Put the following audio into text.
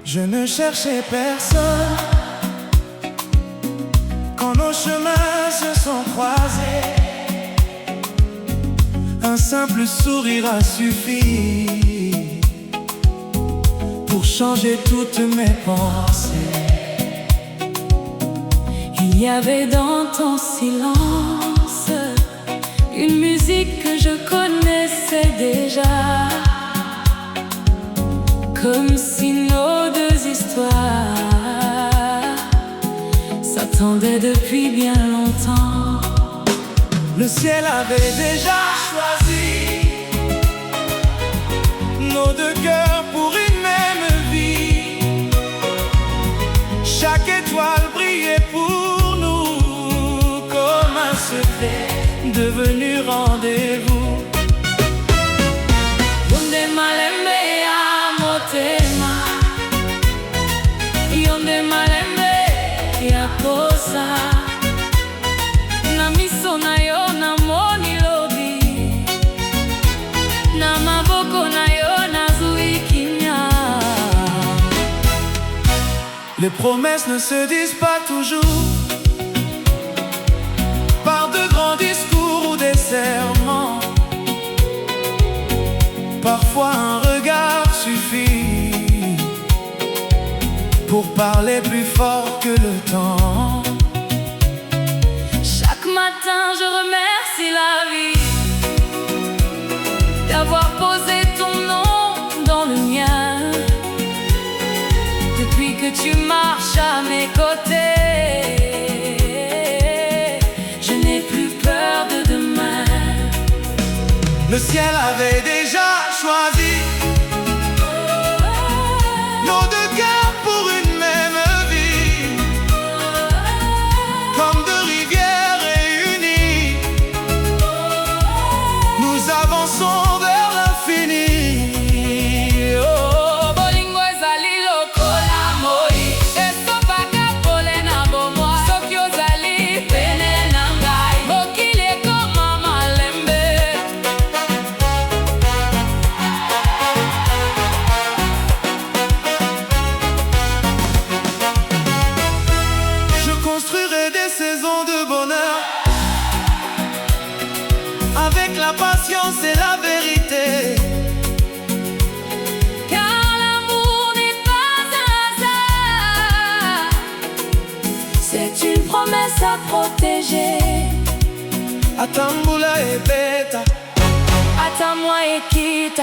Je ne cherchais personne quand nos chemins se sont croisés. Un simple sourire a suffi pour changer toutes mes pensées. Il y avait dans ton silence une musique que je connaissais déjà, comme si nos deux histoires s'attendaient depuis bien longtemps. Le ciel avait déjà choisi nos deux cœurs pour une même vie. Chaque étoile brillait pour nous comme un secret devenu rendez-vous. Yonde malembe ya motema, yonde malembe ya kosa, na miso na yo namoni lobi, na maboko na yo nazwi kimia. Les promesses ne se disent pas toujours par de grands discours ou des serments. Parfois un regard suffit pour parler plus fort que le temps. Chaque matin je remercie la vie d'avoir posé ton nom dans le mien. Depuis que tu marches à mes côtés, je n'ai plus peur de demain. Le ciel avait déjà choisi nos deux cœurs pour une même vie, comme deux rivières réunies. Nous avançons vers l'infini. Oh, bolingo ezali lokola moi, esopaka pole na bomoi. Soki ozali pene na ngai, mokili ekoma malembe. Je construirai des saisons de bonheur avec la patience et la vérité. Car l'amour n'est pas un hasard, c'est une promesse à protéger. Atambula et beta, Attends-moi et quitte.